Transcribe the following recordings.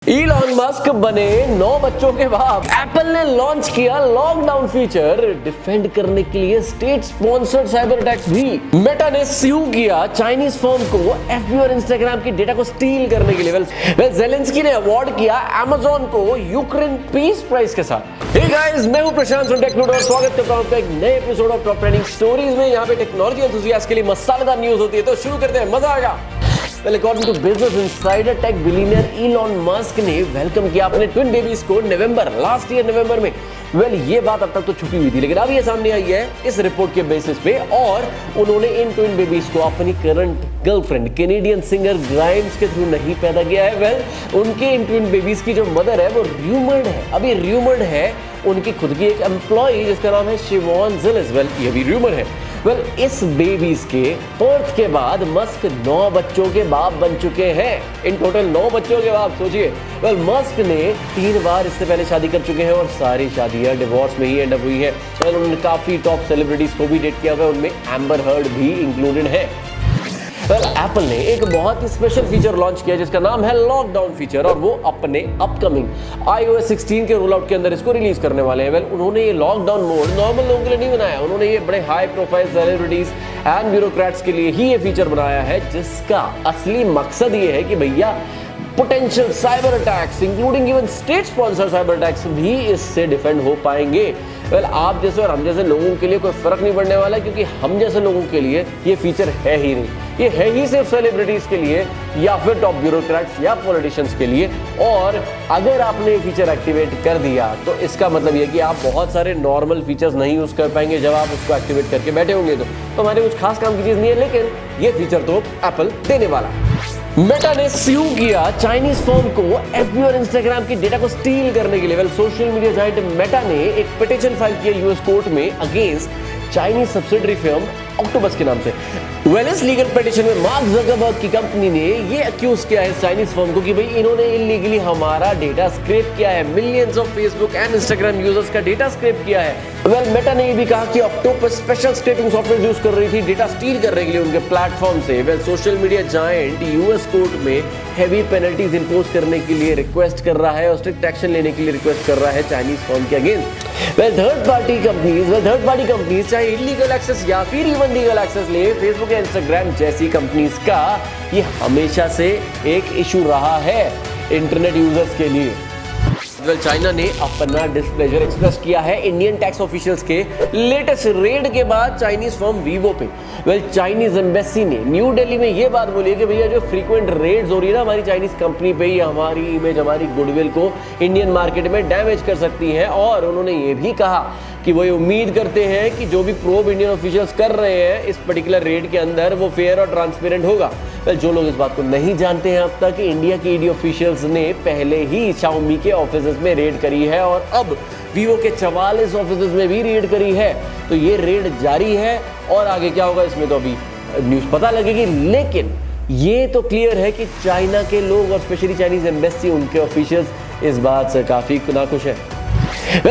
Elon Musk बने 9 बच्चों के बाप। एप्पल ने लॉन्च किया लॉकडाउन फीचर डिफेंड करने के लिए स्टेट स्पॉन्सर्ड साइबर अटैक्स भी। मेटा ने स्यू किया चाइनीज फर्म को एफबी और इंस्टाग्राम की डेटा को स्टील करने के लिए। वेल जेलेंस्की ने अवार्ड किया अमेज़न को यूक्रेन पीस प्राइज के साथ। हे गाइस, मैं हूं प्रशांत फ्रॉम टेक्नोड और स्वागत करता हूं आपका एक नए episode of top trending stories में। यहाँ पे टेक्नोलॉजी एंथुसियास्ट के लिए मसालेदार न्यूज होती है, तो शुरू करते हैं, मजा आएगा। Well, according to Business Insider, tech billionaire Elon Musk ने वेलकम किया अपने ट्विन बेबीज को लास्ट ईयर नवंबर में। ये बात अब तक तो छुपी हुई थी, लेकिन अब ये सामने आई है इस रिपोर्ट के बेसिस पे, और उन्होंने इन ट्विन बेबीज को अपनी current girlfriend Canadian singer Grimes के थ्रू नहीं पैदा किया है। उनके इन ट्विन बेबीज की जो मदर है वो र्यूमर्ड है, अभी र्यूमर्ड है उनकी खुद की एक एम्प्लॉय जिसका नाम है शिवॉन जिलिस। ये भी र्यूमर है। इस बेबीज के बर्थ के बाद मस्क 9 बच्चों के बाप बन चुके हैं। इन टोटल 9 बच्चों के बाप सोचिए। मस्क ने 3 बार इससे पहले शादी कर चुके हैं और सारी शादियां डिवोर्स में ही एंड अप हुई है। उन्होंने काफी टॉप सेलिब्रिटीज को भी डेट किया हुआ है, उनमें एम्बर हर्ड भी इंक्लूडेड है। एप्पल ने एक बहुत ही स्पेशल फीचर लॉन्च किया जिसका नाम है लॉकडाउन फीचर, और वो अपने अपकमिंग iOS 16 के रोल आउट के अंदर इसको रिलीज करने वाले हैं। उन्होंने ये लॉकडाउन मोड नॉर्मल लोगों के लिए नहीं बनाया, उन्होंने ये बड़े high profile celebrities and bureaucrats के लिए ही ये फीचर बनाया है, जिसका असली मकसद ये है कि भैया potential cyber attacks including even state sponsor cyber attacks भी इससे डिफेंड हो पाएंगे। आप जैसे और हम जैसे लोगों के लिए कोई फर्क नहीं पड़ने वाला, क्योंकि हम जैसे लोगों के लिए ये फीचर है ही नहीं। ये है ही सिर्फ सेलिब्रिटीज के लिए या फिर टॉप ब्यूरोक्रेट्स या पॉलिटिशियंस के लिए। और अगर आपने ये फीचर एक्टिवेट कर दिया तो इसका मतलब ये कि आप बहुत सारे नॉर्मल फीचर्स नहीं यूज कर पाएंगे जब आप उसको एक्टिवेट करके बैठे होंगे। तो हमारे कुछ खास काम की चीज नहीं है, लेकिन ये फीचर तो एप्पल देने वाला। मेटा ने स्यू किया चाइनीज फर्म को एफबी और इंस्टाग्राम की डेटा को स्टील करने के लिए। सोशल मीडिया जाइंट मेटा ने एक पिटीशन फाइल किया यूएस कोर्ट में against Chinese subsidiary firm octopus के नाम से। इस लीगल पिटीशन में मार्क जकरबर्ग की कंपनी ने ये अक्यूज किया है चाइनीज फर्म को कि भाई इन्होंने इलीगली हमारा डेटा स्क्रैप किया है, millions of Facebook and Instagram users का डेटा स्क्रैप किया है। मेटा ने ये भी कहा कि octopus special scraping software use कर रही थी डेटा स्टील करने के लिए उनके प्लेटफॉर्म से। Social media giant US court में हेवी पेनल्टीज इंपोज करने के लिए रिक्वेस्ट कर रहा है और स्ट्रिक्ट एक्शन लेने के लिए रिक्वेस्ट कर रहा है चाइनीज फर्म के अगेंस्ट। थर्ड पार्टी कंपनीज चाहे इलीगल एक्सेस या फिर इवन लीगल एक्सेस ले, फेसबुक या इंस्टाग्राम जैसी कंपनीज का ये हमेशा से एक इशू रहा है इंटरनेट यूजर्स के लिए। चाइना ने अपना डिस्प्लेजर एक्सप्रेस किया है इंडियन टैक्स ऑफिशियल्स के लेटेस्ट रेड के बाद चाइनीज फर्म वीवो पे। चाइनीज एम्बेसी ने न्यू दिल्ली में ये बात बोली है कि भैया जो फ्रीक्वेंट रेड्स हो रही है ना हमारी चाइनीज कंपनी पे, ये हमारी इमेज, हमारी गुडविल को इंडियन मार्केट में डैमेज कर सकती है। और उन्होंने ये भी कहा कि वो ये उम्मीद करते हैं कि जो भी प्रोब इंडियन ऑफिशियल्स कर रहे हैं इस पर्टिकुलर रेड के अंदर वो फेयर और ट्रांसपेरेंट होगा। जो लोग इस बात को नहीं जानते हैं, अब तक इंडिया के ईडी ऑफिशियल्स ने पहले ही शाओमी के ऑफिसेज में रेड करी है और अब वीवो के 44 ऑफिसेज में भी रेड करी है। तो ये रेड जारी है और आगे क्या होगा इसमें तो अभी न्यूज पता लगेगी, लेकिन ये तो क्लियर है कि चाइना के लोग और स्पेशली चाइनीज एम्बेसी, उनके ऑफिशियल्स इस बात से काफी नाखुश है।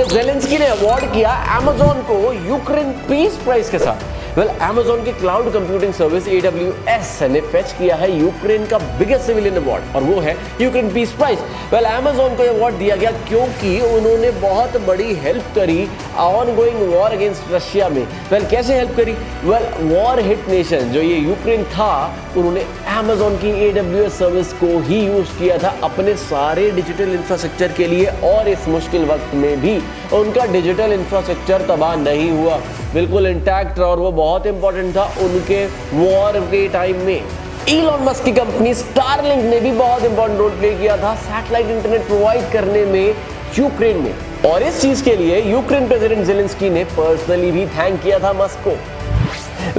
जेलेंस्की ने अवार्ड किया अमेज़न को यूक्रेन पीस प्राइज के साथ। अमेज़न की क्लाउड कंप्यूटिंग सर्विस AWS ने फेच किया है यूक्रेन का बिगेस्ट सिविलियन अवार्ड, और वो है यूक्रेन पीस प्राइज। अमेज़न को अवार्ड दिया गया क्योंकि उन्होंने बहुत बड़ी हेल्प करी ऑनगोइंग वॉर अगेंस्ट रशिया में। कैसे हेल्प करी? वॉर हिट नेशन जो ये यूक्रेन था, उन्होंने अमेज़न की AWS सर्विस को ही यूज किया था अपने सारे डिजिटल इंफ्रास्ट्रक्चर के लिए, और इस मुश्किल वक्त में भी उनका डिजिटल इंफ्रास्ट्रक्चर तबाह नहीं हुआ, बिल्कुल इंटैक्ट, और वो बहुत इंपॉर्टेंट था उनके वॉर के टाइम में। इलॉन मस्क की कंपनी स्टारलिंक ने भी बहुत इंपॉर्टेंट रोल प्ले किया था सैटेलाइट इंटरनेट प्रोवाइड करने में यूक्रेन में, और इस चीज के लिए यूक्रेन प्रेसिडेंट जेलेंस्की ने पर्सनली भी थैंक किया था मस्क को।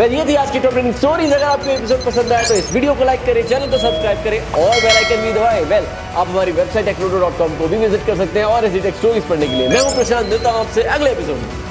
ये थी आज की टॉप ट्रेंडिंग स्टोरीज। अगर आपको एपिसोड पसंद आया तो इस वीडियो को लाइक करें, चैनल को सब्सक्राइब करें और बेल आइकन भी दबाएं। आप हमारी वेबसाइट technodo.com को भी विजिट कर सकते हैं और ऐसी टेक स्टोरीज पढ़ने के लिए। मैं हूं प्रशांत, मिलता हूं आपसे अगले एपिसोड में।